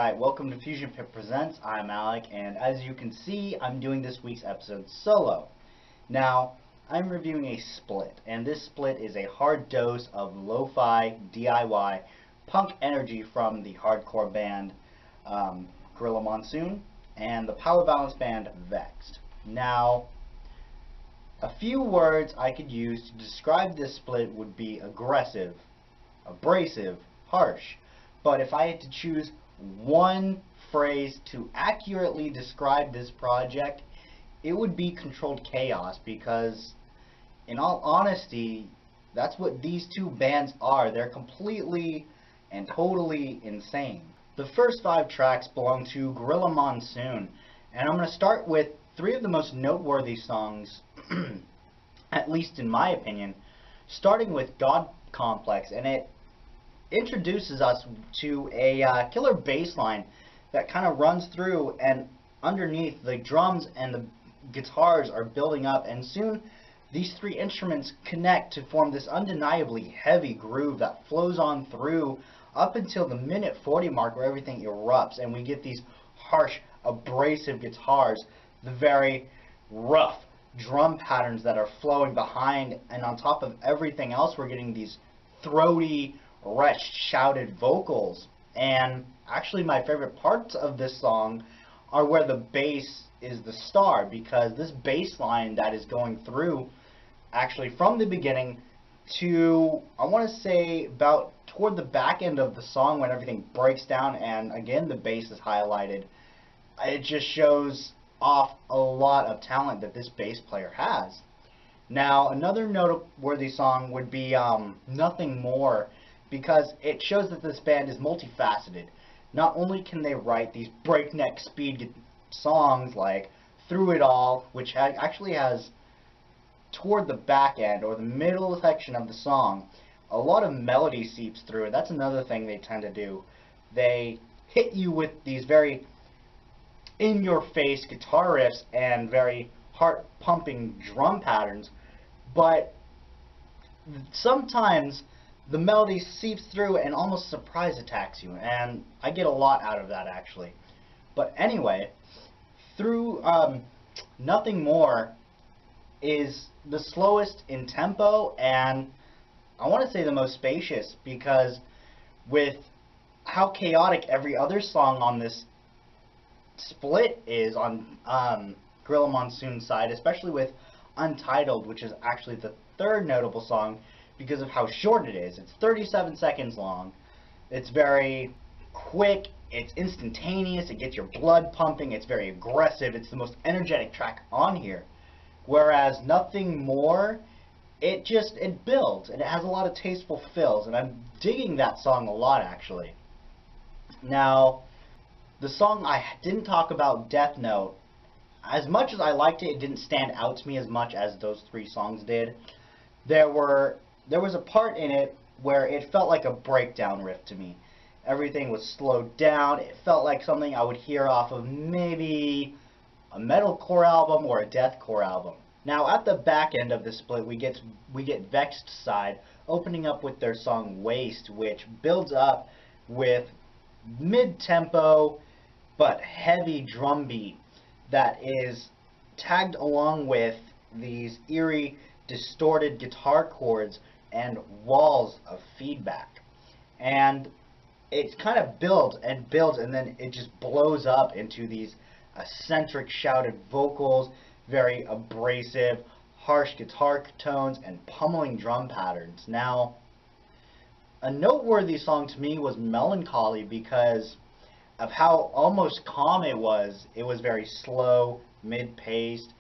Hi, welcome to FusionPit Presents. I'm Alec, and as you can see, I'm doing this week's episode solo. Now, I'm reviewing a split, and this split is a hard dose of lo-fi, DIY, punk energy from the hardcore band Gorilla Monsoon and the Powerviolence band VEXED. Now, a few words I could use to describe this split would be aggressive, abrasive, harsh. But if I had to choose one phrase to accurately describe this project, it would be controlled chaos, because in all honesty, that's what these two bands are. They're completely and totally insane. The first 5 tracks belong to Gorilla Monsoon, and I'm going to start with 3 of the most noteworthy songs, at least in my opinion, starting with God Complex, and it introduces us to a killer bass line that kind of runs through, and underneath the drums and the guitars are building up, and soon these 3 instruments connect to form this undeniably heavy groove that flows on through up until the minute 40 mark, where everything erupts and we get these harsh, abrasive guitars, the very rough drum patterns that are flowing behind, and on top of everything else we're getting these throaty, wretched, shouted vocals. And actually my favorite parts of this song are where the bass is the star, because this bass line that is going through actually from the beginning to, I want to say, about toward the back end of the song, when everything breaks down and again the bass is highlighted, it just shows off a lot of talent that this bass player has. Now, another noteworthy song would be Nothing More, because it shows that this band is multifaceted. Not only can they write these breakneck speed songs like Through It All, which actually has, toward the back end or the middle section of the song, a lot of melody seeps through it. That's another thing they tend to do. They hit you with these very in-your-face guitar riffs and very heart-pumping drum patterns, but sometimes the melody seeps through and almost surprise attacks you, and I get a lot out of that actually. But anyway, through Nothing More is the slowest in tempo, and I want to say the most spacious, because with how chaotic every other song on this split is on Gorilla Monsoon's side, especially with Untitled, which is actually the 3rd notable song because of how short it is. It's 37 seconds long. It's very quick, it's instantaneous, it gets your blood pumping, it's very aggressive, it's the most energetic track on here. Whereas Nothing More, it builds, and it has a lot of tasteful fills, and I'm digging that song a lot actually. Now, the song I didn't talk about, Death Note, as much as I liked it, it didn't stand out to me as much as those 3 songs did. There was a part in it where it felt like a breakdown riff to me. Everything was slowed down. It felt like something I would hear off of maybe a metalcore album or a deathcore album. Now, at the back end of the split, we get VEXED's side opening up with their song Waste, which builds up with mid-tempo but heavy drum beat that is tagged along with these eerie, distorted guitar chords and walls of feedback. And it kind of builds and builds, and then it just blows up into these eccentric shouted vocals, very abrasive, harsh guitar tones, and pummeling drum patterns. Now, a noteworthy song to me was Melancholy, because of how almost calm it was. It was very slow, mid-paced,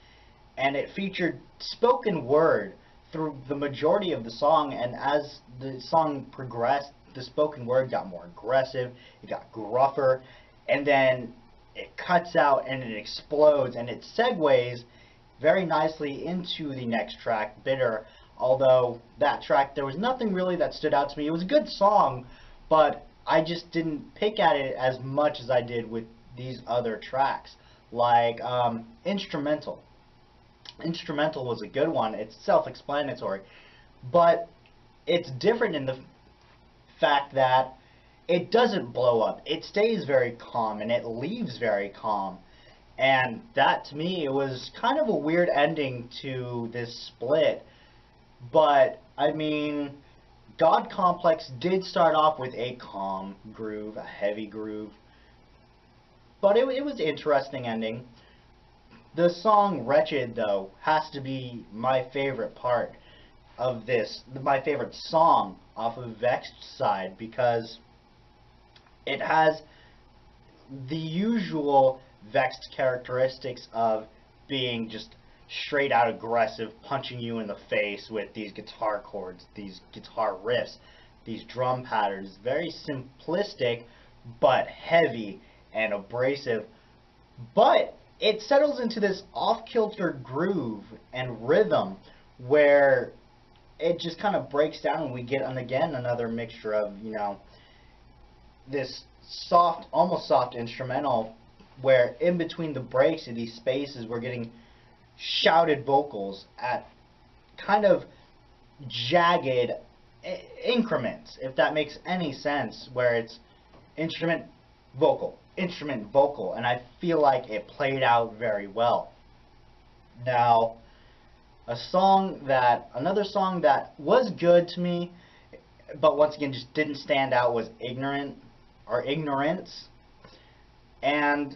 and it featured spoken word through the majority of the song, and as the song progressed, the spoken word got more aggressive, it got gruffer, and then it cuts out and it explodes, and it segues very nicely into the next track, Bitter, although that track, there was nothing really that stood out to me. It was a good song, but I just didn't pick at it as much as I did with these other tracks, like Instrumental. Instrumental was a good one. It's self-explanatory, but it's different in the fact that it doesn't blow up. It stays very calm, and it leaves very calm. And that, to me, it was kind of a weird ending to this split. But, I mean, God Complex did start off with a calm groove, a heavy groove. But it was an interesting ending. The song Wretched, though, has to be my favorite part of this, my favorite song off of Vexed side, because it has the usual Vexed characteristics of being just straight out aggressive, punching you in the face with these guitar chords, these guitar riffs, these drum patterns. Very simplistic, but heavy and abrasive. But it settles into this off-kilter groove and rhythm where it just kind of breaks down, and we get, and again, another mixture of, you know, this soft, almost soft instrumental, where in between the breaks in these spaces we're getting shouted vocals at kind of jagged increments, if that makes any sense, where it's instrument, vocal, and I feel like it played out very well. Now, another song that was good to me, but once again just didn't stand out, was Ignorance. And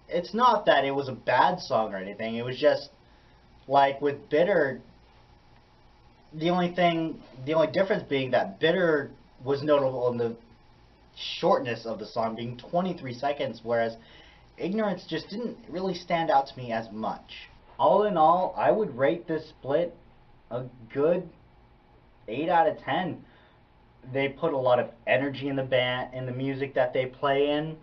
it's not that it was a bad song or anything, it was just, like with Bitter, the only difference being that Bitter was notable in the shortness of the song being 23 seconds, whereas Ignorance just didn't really stand out to me as much. All in all, I would rate this split a good 8 out of 10. They put a lot of energy in the band, in the music that they play in.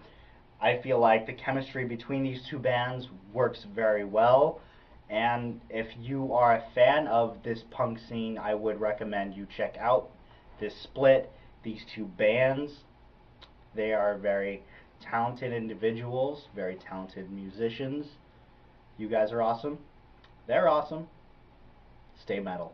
I feel like the chemistry between these two bands works very well. And if you are a fan of this punk scene, I would recommend you check out this split, these two bands. They are very talented individuals, very talented musicians. You guys are awesome. They're awesome. Stay metal.